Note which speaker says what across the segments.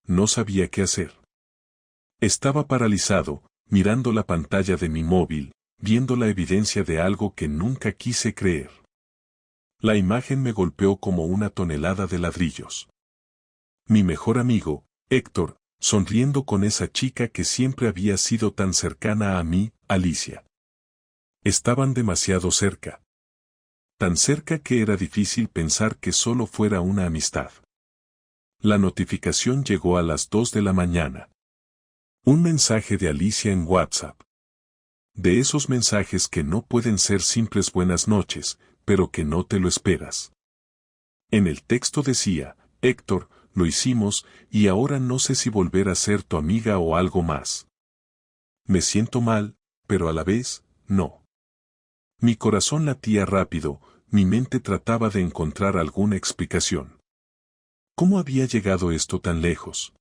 Speaker 1: no sabía qué hacer. Estaba paralizado, mirando la pantalla de mi móvil, viendo la evidencia de algo que nunca quise creer. La imagen me golpeó como una tonelada de ladrillos. Mi mejor amigo, Héctor, sonriendo con esa chica que siempre había sido tan cercana a mí, Alicia. Estaban demasiado cerca. Tan cerca que era difícil pensar que solo fuera una amistad. La notificación llegó a las 2 de la mañana. Un mensaje de Alicia en WhatsApp. De esos mensajes que no pueden ser simples buenas noches, pero que no te lo esperas. En el texto decía, Héctor, lo hicimos, y ahora no sé si volver a ser tu amiga o algo más. Me siento mal, pero a la vez, no. Mi corazón latía rápido, mi mente trataba de encontrar alguna explicación. ¿Cómo había llegado esto tan lejos?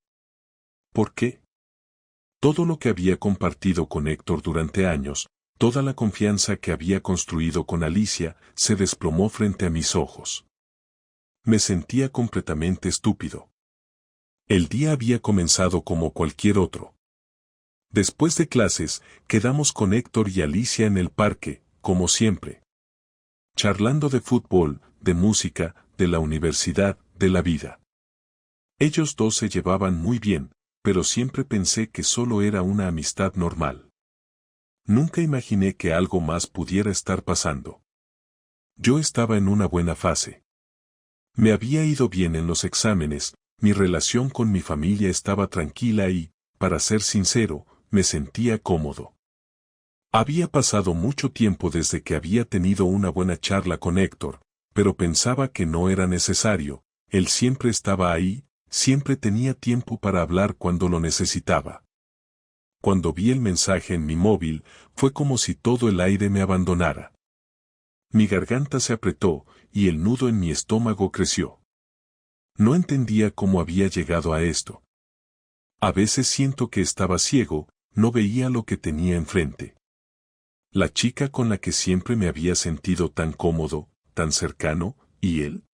Speaker 1: ¿Por qué? Todo lo que había compartido con Héctor durante años, toda la confianza que había construido con Alicia, se desplomó frente a mis ojos. Me sentía completamente estúpido. El día había comenzado como cualquier otro. Después de clases, quedamos con Héctor y Alicia en el parque, como siempre. Charlando de fútbol, de música, de la universidad, de la vida. Ellos dos se llevaban muy bien, pero siempre pensé que solo era una amistad normal. Nunca imaginé que algo más pudiera estar pasando. Yo estaba en una buena fase. Me había ido bien en los exámenes, mi relación con mi familia estaba tranquila y, para ser sincero, me sentía cómodo. Había pasado mucho tiempo desde que había tenido una buena charla con Héctor, pero pensaba que no era necesario, él siempre estaba ahí, siempre tenía tiempo para hablar cuando lo necesitaba. Cuando vi el mensaje en mi móvil, fue como si todo el aire me abandonara. Mi garganta se apretó, y el nudo en mi estómago creció. No entendía cómo había llegado a esto. A veces siento que estaba ciego, no veía lo que tenía enfrente. La chica con la que siempre me había sentido tan cómodo, tan cercano, ¿y él?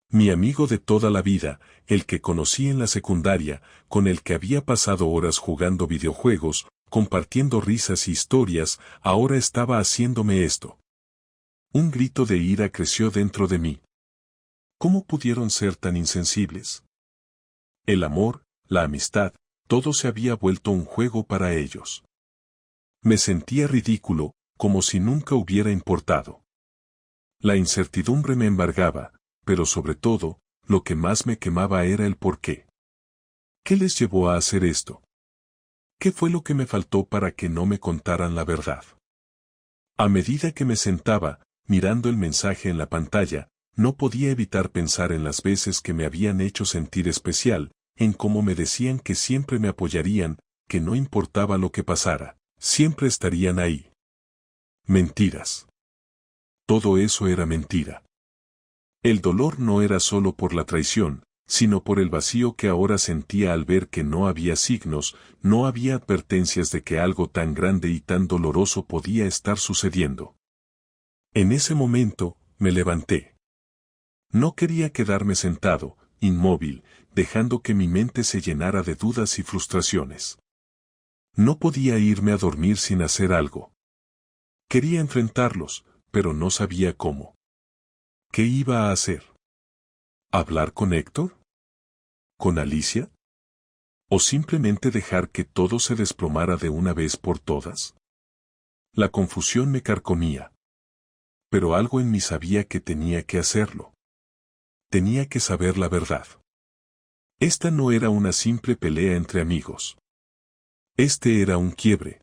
Speaker 1: Mi amigo de toda la vida, el que conocí en la secundaria, con el que había pasado horas jugando videojuegos, compartiendo risas y historias, ahora estaba haciéndome esto. Un grito de ira creció dentro de mí. ¿Cómo pudieron ser tan insensibles? El amor, la amistad, todo se había vuelto un juego para ellos. Me sentía ridículo, como si nunca hubiera importado. La incertidumbre me embargaba, pero sobre todo, lo que más me quemaba era el porqué. ¿Qué les llevó a hacer esto? ¿Qué fue lo que me faltó para que no me contaran la verdad? A medida que me sentaba, mirando el mensaje en la pantalla, no podía evitar pensar en las veces que me habían hecho sentir especial, en cómo me decían que siempre me apoyarían, que no importaba lo que pasara, siempre estarían ahí. Mentiras. Todo eso era mentira. El dolor no era solo por la traición, sino por el vacío que ahora sentía al ver que no había signos, no había advertencias de que algo tan grande y tan doloroso podía estar sucediendo. En ese momento, me levanté. No quería quedarme sentado, inmóvil, dejando que mi mente se llenara de dudas y frustraciones. No podía irme a dormir sin hacer algo. Quería enfrentarlos, pero no sabía cómo. ¿Qué iba a hacer? ¿Hablar con Héctor? ¿Con Alicia? ¿O simplemente dejar que todo se desplomara de una vez por todas? La confusión me carcomía. Pero algo en mí sabía que tenía que hacerlo. Tenía que saber la verdad. Esta no era una simple pelea entre amigos. Este era un quiebre.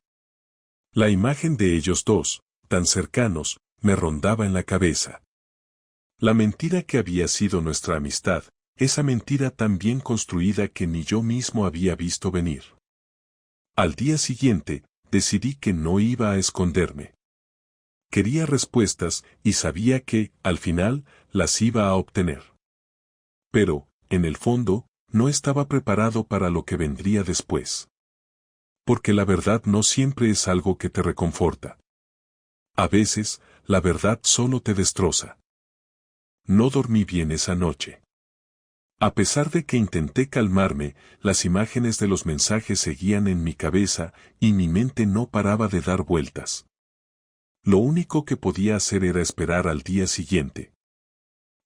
Speaker 1: La imagen de ellos dos, tan cercanos, me rondaba en la cabeza. La mentira que había sido nuestra amistad, esa mentira tan bien construida que ni yo mismo había visto venir. Al día siguiente, decidí que no iba a esconderme. Quería respuestas y sabía que, al final, las iba a obtener. Pero, en el fondo, no estaba preparado para lo que vendría después. Porque la verdad no siempre es algo que te reconforta. A veces, la verdad solo te destroza. No dormí bien esa noche. A pesar de que intenté calmarme, las imágenes de los mensajes seguían en mi cabeza y mi mente no paraba de dar vueltas. Lo único que podía hacer era esperar al día siguiente.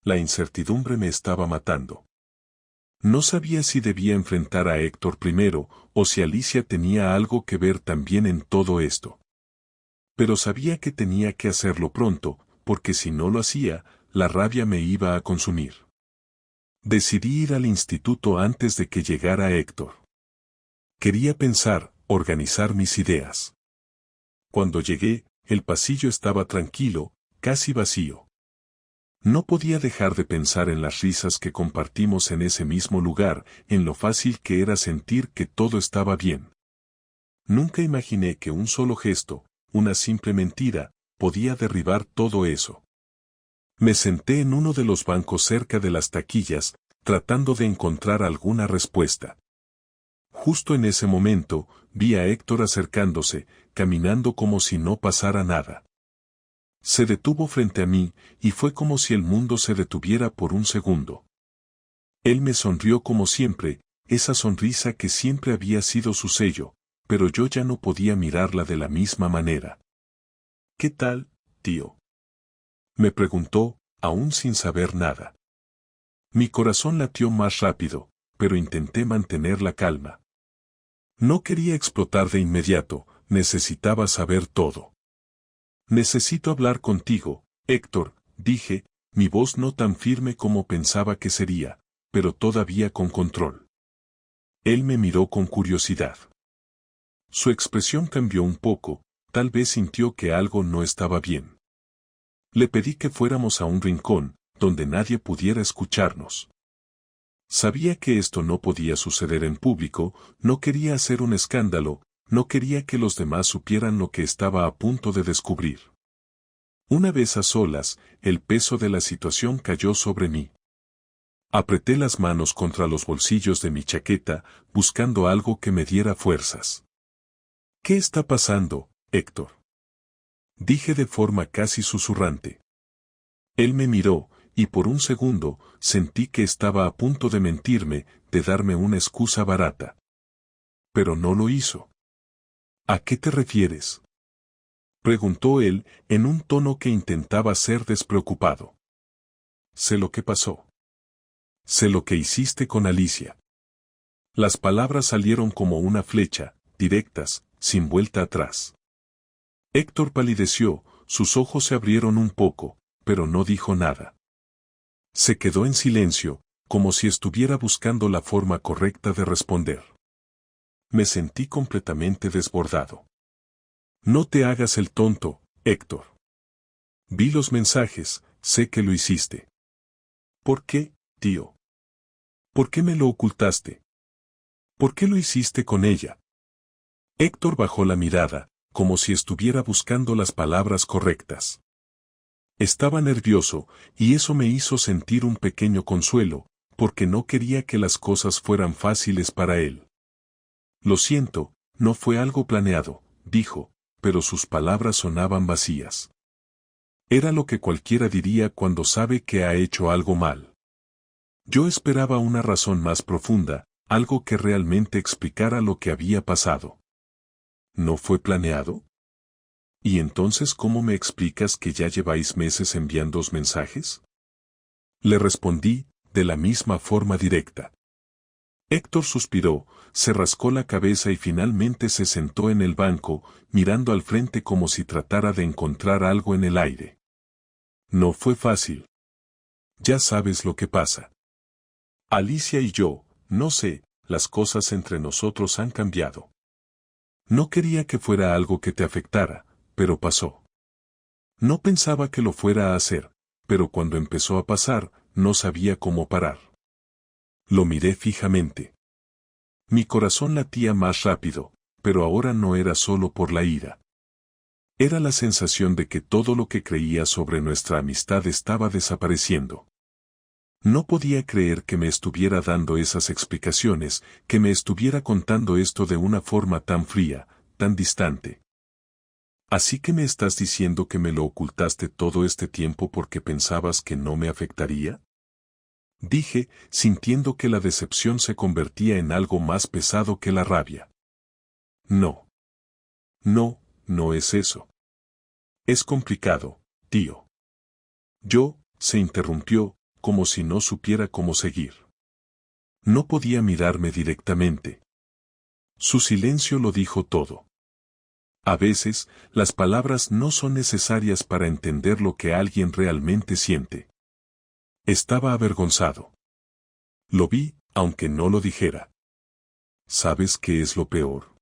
Speaker 1: La incertidumbre me estaba matando. No sabía si debía enfrentar a Héctor primero o si Alicia tenía algo que ver también en todo esto. Pero sabía que tenía que hacerlo pronto, porque si no lo hacía, la rabia me iba a consumir. Decidí ir al instituto antes de que llegara Héctor. Quería pensar, organizar mis ideas. Cuando llegué, el pasillo estaba tranquilo, casi vacío. No podía dejar de pensar en las risas que compartimos en ese mismo lugar, en lo fácil que era sentir que todo estaba bien. Nunca imaginé que un solo gesto, una simple mentira, podía derribar todo eso. Me senté en uno de los bancos cerca de las taquillas, tratando de encontrar alguna respuesta. Justo en ese momento, vi a Héctor acercándose, caminando como si no pasara nada. Se detuvo frente a mí, y fue como si el mundo se detuviera por un segundo. Él me sonrió como siempre, esa sonrisa que siempre había sido su sello, pero yo ya no podía mirarla de la misma manera. ¿Qué tal, tío?, me preguntó, aún sin saber nada. Mi corazón latió más rápido, pero intenté mantener la calma. No quería explotar de inmediato, necesitaba saber todo. Necesito hablar contigo, Héctor, dije, mi voz no tan firme como pensaba que sería, pero todavía con control. Él me miró con curiosidad. Su expresión cambió un poco, tal vez sintió que algo no estaba bien. Le pedí que fuéramos a un rincón, donde nadie pudiera escucharnos. Sabía que esto no podía suceder en público, no quería hacer un escándalo, no quería que los demás supieran lo que estaba a punto de descubrir. Una vez a solas, el peso de la situación cayó sobre mí. Apreté las manos contra los bolsillos de mi chaqueta, buscando algo que me diera fuerzas. ¿Qué está pasando, Héctor?, dije de forma casi susurrante. Él me miró, y por un segundo, sentí que estaba a punto de mentirme, de darme una excusa barata. Pero no lo hizo. ¿A qué te refieres?, preguntó él, en un tono que intentaba ser despreocupado. Sé lo que pasó. Sé lo que hiciste con Alicia. Las palabras salieron como una flecha, directas, sin vuelta atrás. Héctor palideció, sus ojos se abrieron un poco, pero no dijo nada. Se quedó en silencio, como si estuviera buscando la forma correcta de responder. Me sentí completamente desbordado. No te hagas el tonto, Héctor. Vi los mensajes, sé que lo hiciste. ¿Por qué, tío? ¿Por qué me lo ocultaste? ¿Por qué lo hiciste con ella? Héctor bajó la mirada, como si estuviera buscando las palabras correctas. Estaba nervioso, y eso me hizo sentir un pequeño consuelo, porque no quería que las cosas fueran fáciles para él. Lo siento, no fue algo planeado, dijo, pero sus palabras sonaban vacías. Era lo que cualquiera diría cuando sabe que ha hecho algo mal. Yo esperaba una razón más profunda, algo que realmente explicara lo que había pasado. ¿No fue planeado? ¿Y entonces cómo me explicas que ya lleváis meses enviando mensajes? Le respondí, de la misma forma directa. Héctor suspiró, se rascó la cabeza y finalmente se sentó en el banco, mirando al frente como si tratara de encontrar algo en el aire. No fue fácil. Ya sabes lo que pasa. Alicia y yo, no sé, las cosas entre nosotros han cambiado. No quería que fuera algo que te afectara, pero pasó. No pensaba que lo fuera a hacer, pero cuando empezó a pasar, no sabía cómo parar. Lo miré fijamente. Mi corazón latía más rápido, pero ahora no era solo por la ira. Era la sensación de que todo lo que creía sobre nuestra amistad estaba desapareciendo. No podía creer que me estuviera dando esas explicaciones, que me estuviera contando esto de una forma tan fría, tan distante. ¿Así que me estás diciendo que me lo ocultaste todo este tiempo porque pensabas que no me afectaría? Dije, sintiendo que la decepción se convertía en algo más pesado que la rabia. No. No, no es eso. Es complicado, tío. Se interrumpió, como si no supiera cómo seguir. No podía mirarme directamente. Su silencio lo dijo todo. A veces, las palabras no son necesarias para entender lo que alguien realmente siente. Estaba avergonzado. Lo vi, aunque no lo dijera. ¿Sabes qué es lo peor?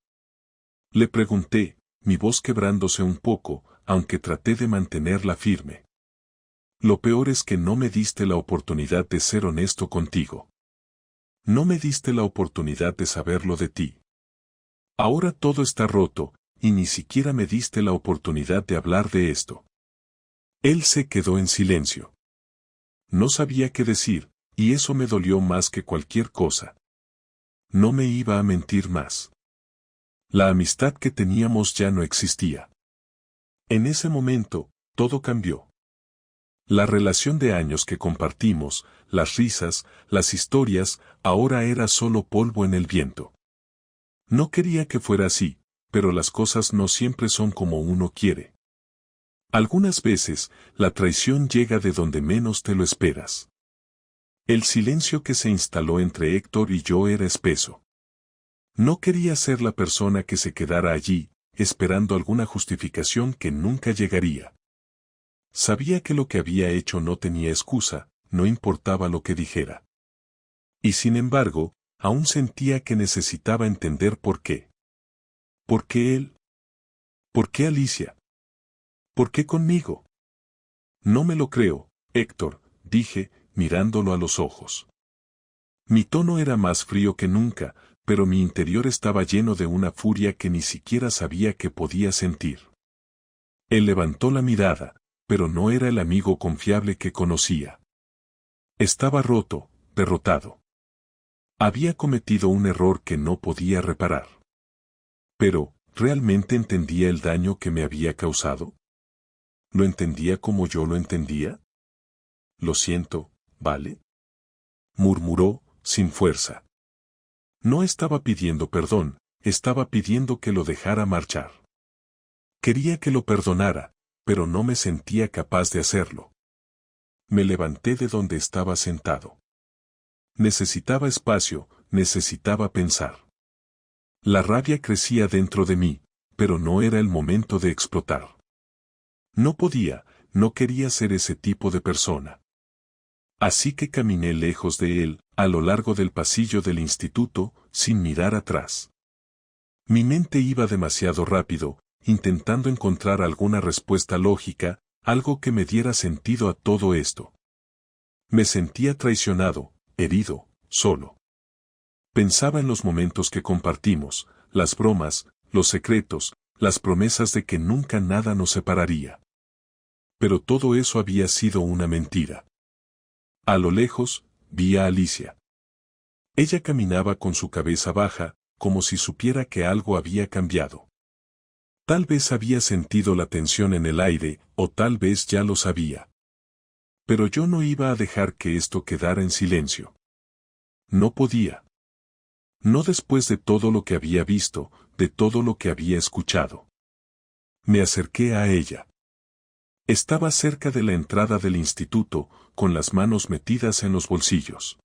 Speaker 1: Le pregunté, mi voz quebrándose un poco, aunque traté de mantenerla firme. Lo peor es que no me diste la oportunidad de ser honesto contigo. No me diste la oportunidad de saberlo de ti. Ahora todo está roto, y ni siquiera me diste la oportunidad de hablar de esto. Él se quedó en silencio. No sabía qué decir, y eso me dolió más que cualquier cosa. No me iba a mentir más. La amistad que teníamos ya no existía. En ese momento, todo cambió. La relación de años que compartimos, las risas, las historias, ahora era solo polvo en el viento. No quería que fuera así, pero las cosas no siempre son como uno quiere. Algunas veces, la traición llega de donde menos te lo esperas. El silencio que se instaló entre Héctor y yo era espeso. No quería ser la persona que se quedara allí, esperando alguna justificación que nunca llegaría. Sabía que lo que había hecho no tenía excusa, no importaba lo que dijera. Y sin embargo, aún sentía que necesitaba entender por qué. ¿Por qué él? ¿Por qué Alicia? ¿Por qué conmigo? No me lo creo, Héctor, dije, mirándolo a los ojos. Mi tono era más frío que nunca, pero mi interior estaba lleno de una furia que ni siquiera sabía que podía sentir. Él levantó la mirada, pero no era el amigo confiable que conocía. Estaba roto, derrotado. Había cometido un error que no podía reparar. Pero, ¿realmente entendía el daño que me había causado? ¿Lo entendía como yo lo entendía? Lo siento, ¿vale? Murmuró, sin fuerza. No estaba pidiendo perdón, estaba pidiendo que lo dejara marchar. Quería que lo perdonara, pero no me sentía capaz de hacerlo. Me levanté de donde estaba sentado. Necesitaba espacio, necesitaba pensar. La rabia crecía dentro de mí, pero no era el momento de explotar. No podía, no quería ser ese tipo de persona. Así que caminé lejos de él, a lo largo del pasillo del instituto, sin mirar atrás. Mi mente iba demasiado rápido, intentando encontrar alguna respuesta lógica, algo que me diera sentido a todo esto. Me sentía traicionado, herido, solo. Pensaba en los momentos que compartimos, las bromas, los secretos, las promesas de que nunca nada nos separaría. Pero todo eso había sido una mentira. A lo lejos, vi a Alicia. Ella caminaba con su cabeza baja, como si supiera que algo había cambiado. Tal vez había sentido la tensión en el aire, o tal vez ya lo sabía. Pero yo no iba a dejar que esto quedara en silencio. No podía. No después de todo lo que había visto, de todo lo que había escuchado. Me acerqué a ella. Estaba cerca de la entrada del instituto, con las manos metidas en los bolsillos.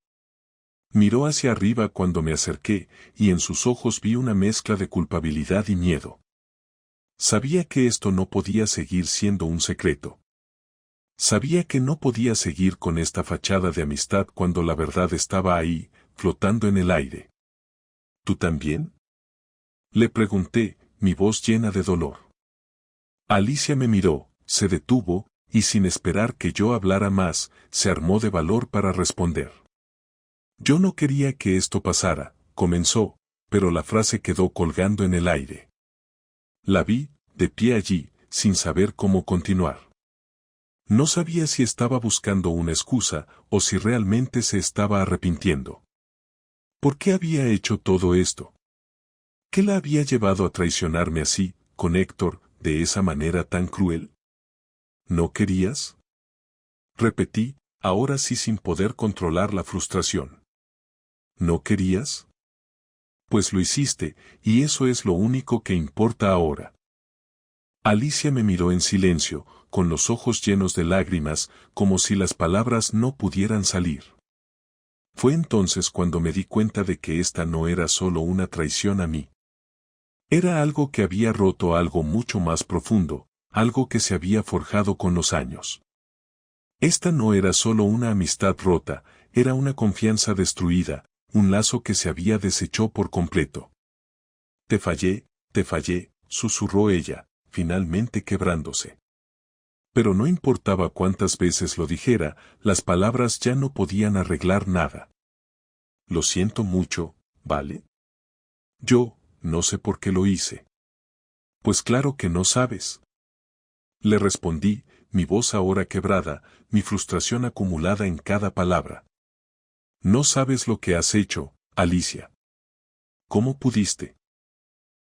Speaker 1: Miró hacia arriba cuando me acerqué, y en sus ojos vi una mezcla de culpabilidad y miedo. Sabía que esto no podía seguir siendo un secreto. Sabía que no podía seguir con esta fachada de amistad cuando la verdad estaba ahí, flotando en el aire. ¿Tú también? Le pregunté, mi voz llena de dolor. Alicia me miró, se detuvo, y sin esperar que yo hablara más, se armó de valor para responder. Yo no quería que esto pasara, comenzó, pero la frase quedó colgando en el aire. La vi, de pie allí, sin saber cómo continuar. No sabía si estaba buscando una excusa, o si realmente se estaba arrepintiendo. ¿Por qué había hecho todo esto? ¿Qué la había llevado a traicionarme así, con Héctor, de esa manera tan cruel? ¿No querías? Repetí, ahora sí sin poder controlar la frustración. ¿No querías? Pues lo hiciste, y eso es lo único que importa ahora. Alicia me miró en silencio, con los ojos llenos de lágrimas, como si las palabras no pudieran salir. Fue entonces cuando me di cuenta de que esta no era solo una traición a mí. Era algo que había roto algo mucho más profundo, algo que se había forjado con los años. Esta no era solo una amistad rota, era una confianza destruida, un lazo que se había deshecho por completo. Te fallé, susurró ella, finalmente quebrándose. Pero no importaba cuántas veces lo dijera, las palabras ya no podían arreglar nada. Lo siento mucho, ¿vale? Yo, no sé por qué lo hice. Pues claro que no sabes. Le respondí, mi voz ahora quebrada, mi frustración acumulada en cada palabra. No sabes lo que has hecho, Alicia. ¿Cómo pudiste?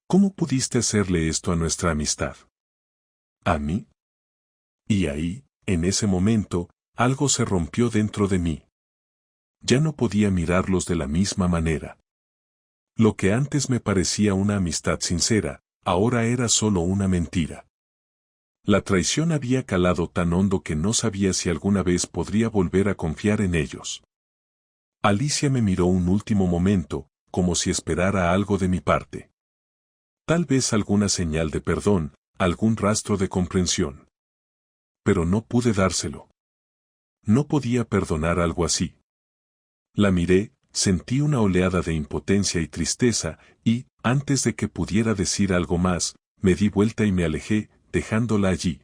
Speaker 1: ¿Cómo pudiste hacerle esto a nuestra amistad? ¿A mí? Y ahí, en ese momento, algo se rompió dentro de mí. Ya no podía mirarlos de la misma manera. Lo que antes me parecía una amistad sincera, ahora era solo una mentira. La traición había calado tan hondo que no sabía si alguna vez podría volver a confiar en ellos. Alicia me miró un último momento, como si esperara algo de mi parte. Tal vez alguna señal de perdón, algún rastro de comprensión. Pero no pude dárselo. No podía perdonar algo así. La miré, sentí una oleada de impotencia y tristeza, y, antes de que pudiera decir algo más, me di vuelta y me alejé, dejándola allí.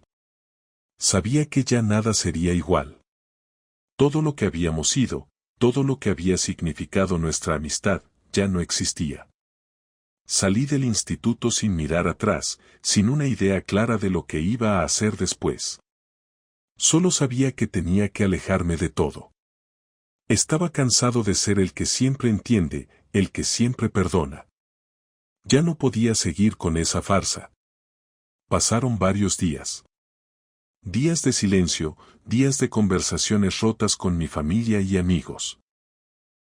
Speaker 1: Sabía que ya nada sería igual. Todo lo que habíamos sido, todo lo que había significado nuestra amistad, ya no existía. Salí del instituto sin mirar atrás, sin una idea clara de lo que iba a hacer después. Solo sabía que tenía que alejarme de todo. Estaba cansado de ser el que siempre entiende, el que siempre perdona. Ya no podía seguir con esa farsa. Pasaron varios días. Días de silencio, días de conversaciones rotas con mi familia y amigos.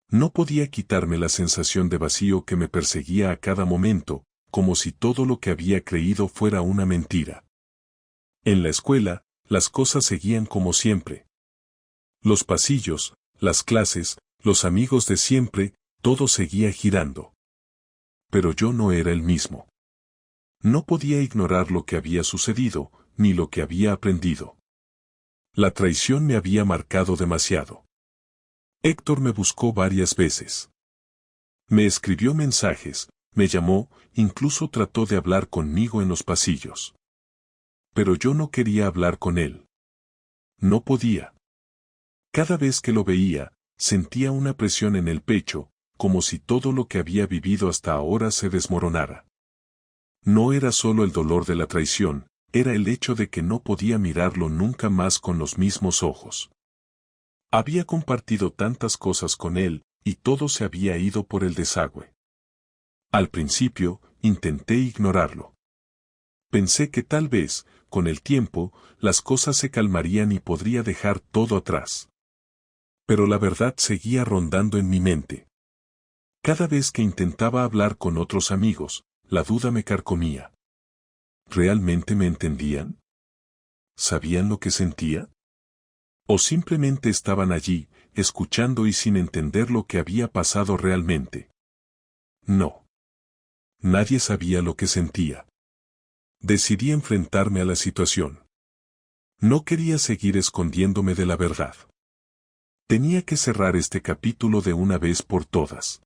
Speaker 1: No podía quitarme la sensación de vacío que me perseguía a cada momento, como si todo lo que había creído fuera una mentira. En la escuela, las cosas seguían como siempre. Los pasillos, las clases, los amigos de siempre, todo seguía girando. Pero yo no era el mismo. No podía ignorar lo que había sucedido, ni lo que había aprendido. La traición me había marcado demasiado. Héctor me buscó varias veces. Me escribió mensajes, me llamó, incluso trató de hablar conmigo en los pasillos. Pero yo no quería hablar con él. No podía. Cada vez que lo veía, sentía una presión en el pecho, como si todo lo que había vivido hasta ahora se desmoronara. No era solo el dolor de la traición, era el hecho de que no podía mirarlo nunca más con los mismos ojos. Había compartido tantas cosas con él, y todo se había ido por el desagüe. Al principio, intenté ignorarlo. Pensé que tal vez, con el tiempo, las cosas se calmarían y podría dejar todo atrás. Pero la verdad seguía rondando en mi mente. Cada vez que intentaba hablar con otros amigos, la duda me carcomía. ¿Realmente me entendían? ¿Sabían lo que sentía? ¿O simplemente estaban allí, escuchando y sin entender lo que había pasado realmente? No. Nadie sabía lo que sentía. Decidí enfrentarme a la situación. No quería seguir escondiéndome de la verdad. Tenía que cerrar este capítulo de una vez por todas.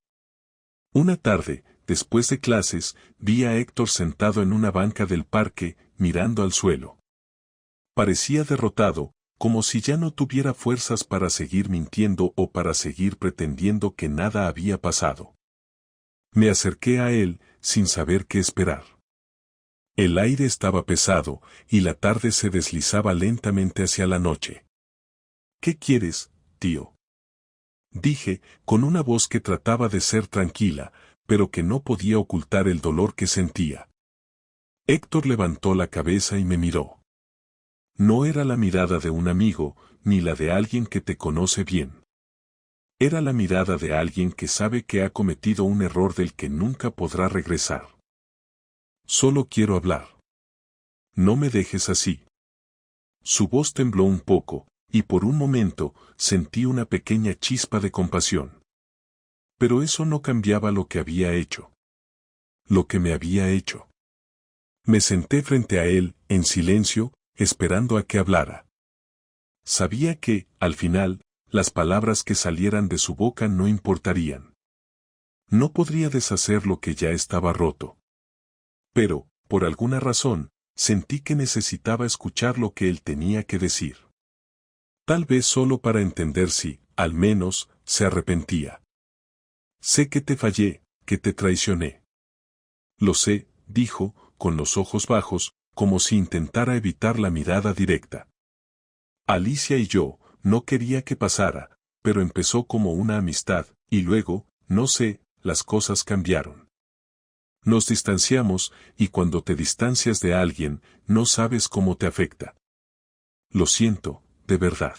Speaker 1: Una tarde, después de clases, vi a Héctor sentado en una banca del parque, mirando al suelo. Parecía derrotado, como si ya no tuviera fuerzas para seguir mintiendo o para seguir pretendiendo que nada había pasado. Me acerqué a él, sin saber qué esperar. El aire estaba pesado, y la tarde se deslizaba lentamente hacia la noche. ¿Qué quieres, tío? Dije, con una voz que trataba de ser tranquila, pero que no podía ocultar el dolor que sentía. Héctor levantó la cabeza y me miró. No era la mirada de un amigo, ni la de alguien que te conoce bien. Era la mirada de alguien que sabe que ha cometido un error del que nunca podrá regresar. Solo quiero hablar. No me dejes así. Su voz tembló un poco, y por un momento sentí una pequeña chispa de compasión. Pero eso no cambiaba lo que había hecho. Lo que me había hecho. Me senté frente a él, en silencio, esperando a que hablara. Sabía que, al final, las palabras que salieran de su boca no importarían. No podría deshacer lo que ya estaba roto. Pero, por alguna razón, sentí que necesitaba escuchar lo que él tenía que decir. Tal vez solo para entender si, al menos, se arrepentía. Sé que te fallé, que te traicioné. Lo sé, dijo, con los ojos bajos, como si intentara evitar la mirada directa. Alicia y yo, no quería que pasara, pero empezó como una amistad, y luego, no sé, las cosas cambiaron. Nos distanciamos, y cuando te distancias de alguien, no sabes cómo te afecta. Lo siento, de verdad.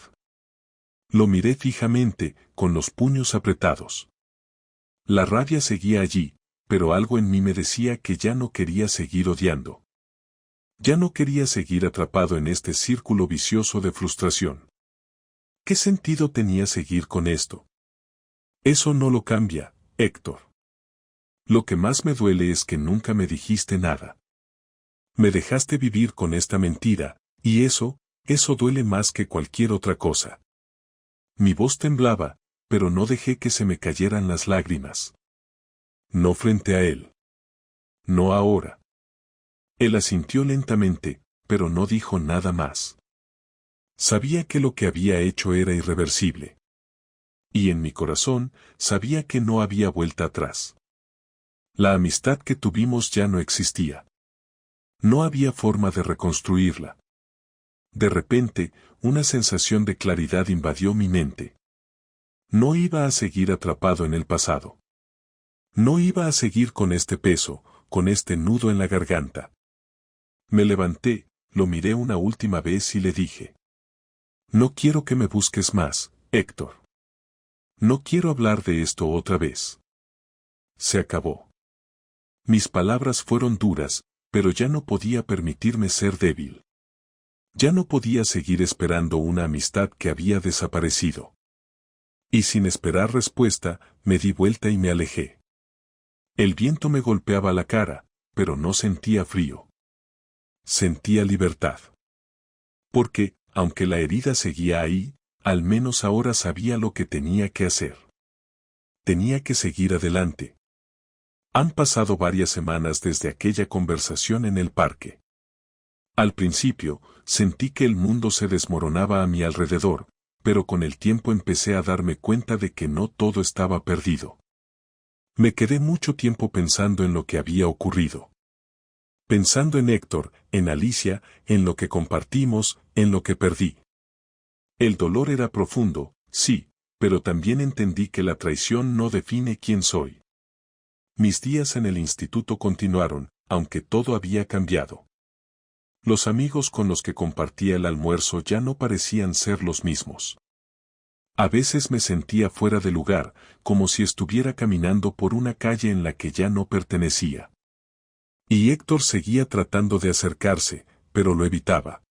Speaker 1: Lo miré fijamente, con los puños apretados. La rabia seguía allí, pero algo en mí me decía que ya no quería seguir odiando. Ya no quería seguir atrapado en este círculo vicioso de frustración. ¿Qué sentido tenía seguir con esto? Eso no lo cambia, Héctor. Lo que más me duele es que nunca me dijiste nada. Me dejaste vivir con esta mentira, y eso duele más que cualquier otra cosa. Mi voz temblaba, pero no dejé que se me cayeran las lágrimas. No frente a él. No ahora. Él asintió lentamente, pero no dijo nada más. Sabía que lo que había hecho era irreversible. Y en mi corazón, sabía que no había vuelta atrás. La amistad que tuvimos ya no existía. No había forma de reconstruirla. De repente, una sensación de claridad invadió mi mente. No iba a seguir atrapado en el pasado. No iba a seguir con este peso, con este nudo en la garganta. Me levanté, lo miré una última vez y le dije: no quiero que me busques más, Héctor. No quiero hablar de esto otra vez. Se acabó. Mis palabras fueron duras, pero ya no podía permitirme ser débil. Ya no podía seguir esperando una amistad que había desaparecido. Y sin esperar respuesta, me di vuelta y me alejé. El viento me golpeaba la cara, pero no sentía frío. Sentía libertad. Porque, aunque la herida seguía ahí, al menos ahora sabía lo que tenía que hacer. Tenía que seguir adelante. Han pasado varias semanas desde aquella conversación en el parque. Al principio, sentí que el mundo se desmoronaba a mi alrededor, pero con el tiempo empecé a darme cuenta de que no todo estaba perdido. Me quedé mucho tiempo pensando en lo que había ocurrido. Pensando en Héctor, en Alicia, en lo que compartimos, en lo que perdí. El dolor era profundo, sí, pero también entendí que la traición no define quién soy. Mis días en el instituto continuaron, aunque todo había cambiado. Los amigos con los que compartía el almuerzo ya no parecían ser los mismos. A veces me sentía fuera de lugar, como si estuviera caminando por una calle en la que ya no pertenecía. Y Héctor seguía tratando de acercarse, pero lo evitaba.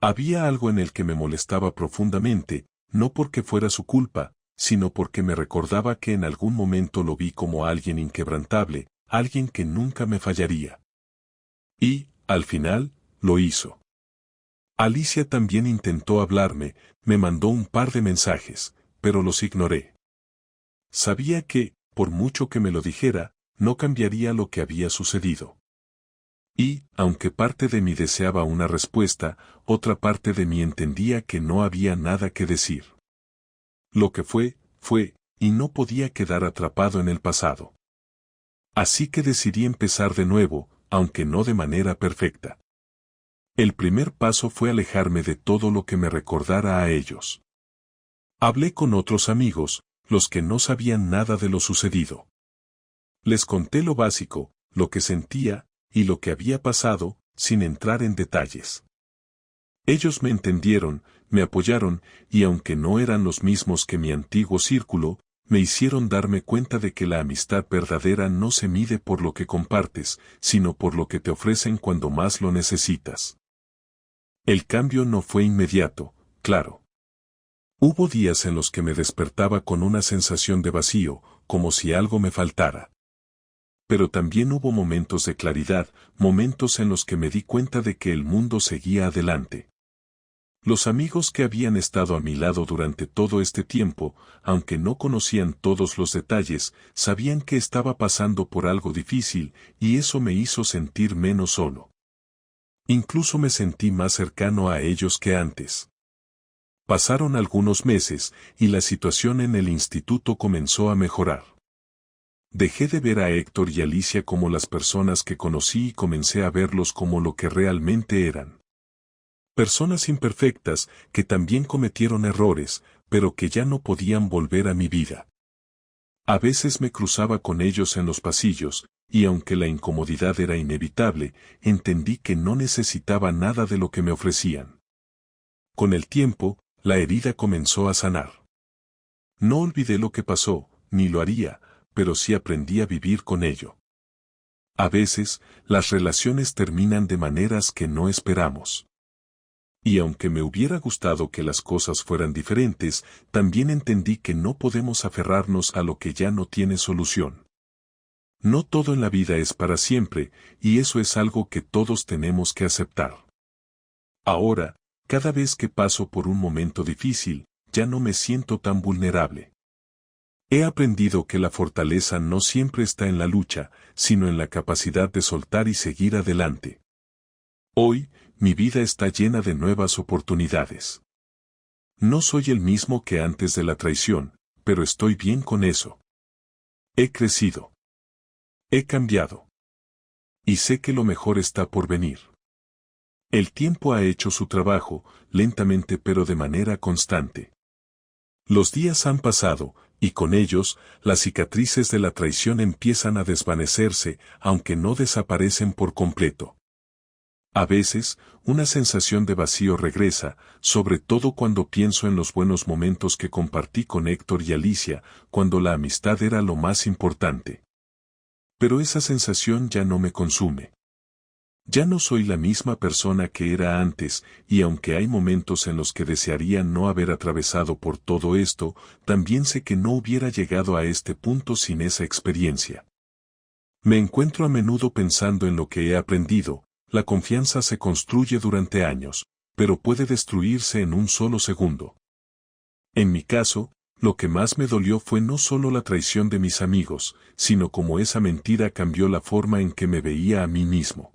Speaker 1: Había algo en el que me molestaba profundamente, no porque fuera su culpa, sino porque me recordaba que en algún momento lo vi como alguien inquebrantable, alguien que nunca me fallaría. Y, al final, lo hizo. Alicia también intentó hablarme, me mandó un par de mensajes, pero los ignoré. Sabía que, por mucho que me lo dijera, no cambiaría lo que había sucedido. Y, aunque parte de mí deseaba una respuesta, otra parte de mí entendía que no había nada que decir. Lo que fue, fue, y no podía quedar atrapado en el pasado. Así que decidí empezar de nuevo, aunque no de manera perfecta. El primer paso fue alejarme de todo lo que me recordara a ellos. Hablé con otros amigos, los que no sabían nada de lo sucedido. Les conté lo básico, lo que sentía, y lo que había pasado, sin entrar en detalles. Ellos me entendieron, me apoyaron, y aunque no eran los mismos que mi antiguo círculo, me hicieron darme cuenta de que la amistad verdadera no se mide por lo que compartes, sino por lo que te ofrecen cuando más lo necesitas. El cambio no fue inmediato, claro. Hubo días en los que me despertaba con una sensación de vacío, como si algo me faltara. Pero también hubo momentos de claridad, momentos en los que me di cuenta de que el mundo seguía adelante. Los amigos que habían estado a mi lado durante todo este tiempo, aunque no conocían todos los detalles, sabían que estaba pasando por algo difícil, y eso me hizo sentir menos solo. Incluso me sentí más cercano a ellos que antes. Pasaron algunos meses, y la situación en el instituto comenzó a mejorar. Dejé de ver a Héctor y Alicia como las personas que conocí y comencé a verlos como lo que realmente eran. Personas imperfectas que también cometieron errores, pero que ya no podían volver a mi vida. A veces me cruzaba con ellos en los pasillos, y aunque la incomodidad era inevitable, entendí que no necesitaba nada de lo que me ofrecían. Con el tiempo, la herida comenzó a sanar. No olvidé lo que pasó, ni lo haría, pero sí aprendí a vivir con ello. A veces, las relaciones terminan de maneras que no esperamos. Y aunque me hubiera gustado que las cosas fueran diferentes, también entendí que no podemos aferrarnos a lo que ya no tiene solución. No todo en la vida es para siempre, y eso es algo que todos tenemos que aceptar. Ahora, cada vez que paso por un momento difícil, ya no me siento tan vulnerable. He aprendido que la fortaleza no siempre está en la lucha, sino en la capacidad de soltar y seguir adelante. Hoy, mi vida está llena de nuevas oportunidades. No soy el mismo que antes de la traición, pero estoy bien con eso. He crecido. He cambiado. Y sé que lo mejor está por venir. El tiempo ha hecho su trabajo, lentamente pero de manera constante. Los días han pasado, y con ellos, las cicatrices de la traición empiezan a desvanecerse, aunque no desaparecen por completo. A veces, una sensación de vacío regresa, sobre todo cuando pienso en los buenos momentos que compartí con Héctor y Alicia, cuando la amistad era lo más importante. Pero esa sensación ya no me consume. Ya no soy la misma persona que era antes, y aunque hay momentos en los que desearía no haber atravesado por todo esto, también sé que no hubiera llegado a este punto sin esa experiencia. Me encuentro a menudo pensando en lo que he aprendido. La confianza se construye durante años, pero puede destruirse en un solo segundo. En mi caso, lo que más me dolió fue no solo la traición de mis amigos, sino cómo esa mentira cambió la forma en que me veía a mí mismo.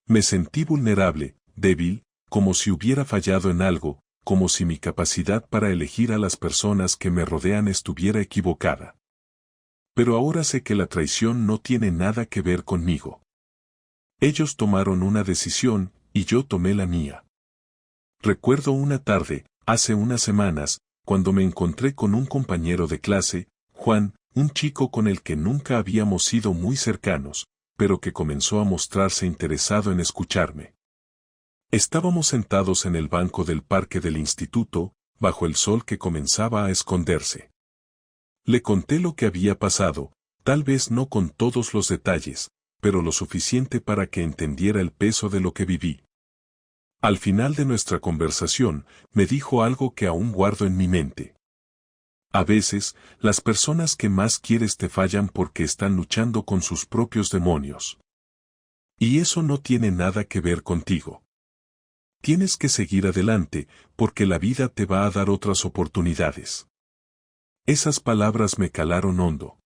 Speaker 1: Me sentí vulnerable, débil, como si hubiera fallado en algo, como si mi capacidad para elegir a las personas que me rodean estuviera equivocada. Pero ahora sé que la traición no tiene nada que ver conmigo. Ellos tomaron una decisión, y yo tomé la mía. Recuerdo una tarde, hace unas semanas, cuando me encontré con un compañero de clase, Juan, un chico con el que nunca habíamos sido muy cercanos, pero que comenzó a mostrarse interesado en escucharme. Estábamos sentados en el banco del parque del instituto, bajo el sol que comenzaba a esconderse. Le conté lo que había pasado, tal vez no con todos los detalles, pero lo suficiente para que entendiera el peso de lo que viví. Al final de nuestra conversación, me dijo algo que aún guardo en mi mente. A veces, las personas que más quieres te fallan porque están luchando con sus propios demonios. Y eso no tiene nada que ver contigo. Tienes que seguir adelante, porque la vida te va a dar otras oportunidades. Esas palabras me calaron hondo.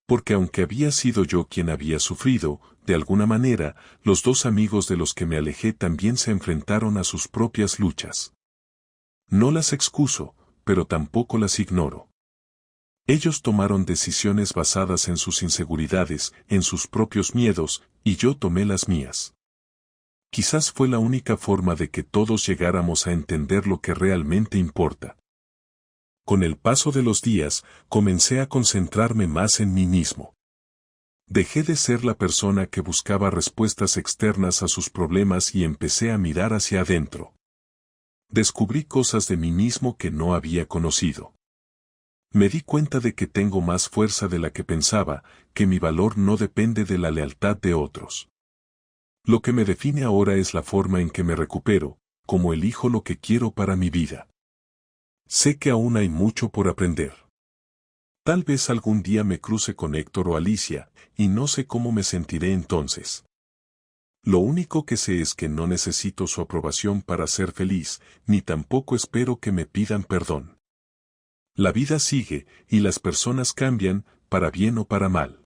Speaker 1: Porque aunque había sido yo quien había sufrido, de alguna manera, los dos amigos de los que me alejé también se enfrentaron a sus propias luchas. No las excuso, pero tampoco las ignoro. Ellos tomaron decisiones basadas en sus inseguridades, en sus propios miedos, y yo tomé las mías. Quizás fue la única forma de que todos llegáramos a entender lo que realmente importa. Con el paso de los días, comencé a concentrarme más en mí mismo. Dejé de ser la persona que buscaba respuestas externas a sus problemas y empecé a mirar hacia adentro. Descubrí cosas de mí mismo que no había conocido. Me di cuenta de que tengo más fuerza de la que pensaba, que mi valor no depende de la lealtad de otros. Lo que me define ahora es la forma en que me recupero, cómo elijo lo que quiero para mi vida. Sé que aún hay mucho por aprender. Tal vez algún día me cruce con Héctor o Alicia, y no sé cómo me sentiré entonces. Lo único que sé es que no necesito su aprobación para ser feliz, ni tampoco espero que me pidan perdón. La vida sigue, y las personas cambian, para bien o para mal.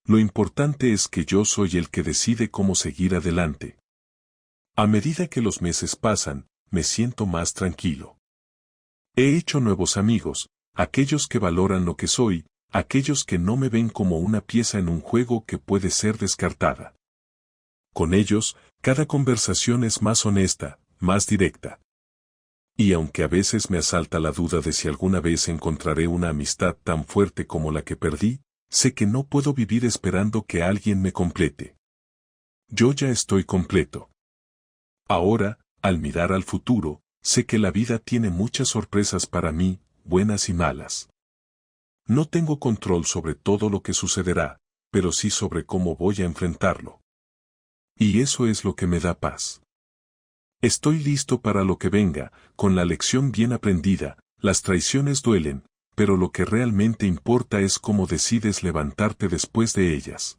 Speaker 1: Lo importante es que yo soy el que decide cómo seguir adelante. A medida que los meses pasan, me siento más tranquilo. He hecho nuevos amigos, aquellos que valoran lo que soy, aquellos que no me ven como una pieza en un juego que puede ser descartada. Con ellos, cada conversación es más honesta, más directa. Y aunque a veces me asalta la duda de si alguna vez encontraré una amistad tan fuerte como la que perdí, sé que no puedo vivir esperando que alguien me complete. Yo ya estoy completo. Ahora, al mirar al futuro, sé que la vida tiene muchas sorpresas para mí, buenas y malas. No tengo control sobre todo lo que sucederá, pero sí sobre cómo voy a enfrentarlo. Y eso es lo que me da paz. Estoy listo para lo que venga, con la lección bien aprendida. Las traiciones duelen, pero lo que realmente importa es cómo decides levantarte después de ellas.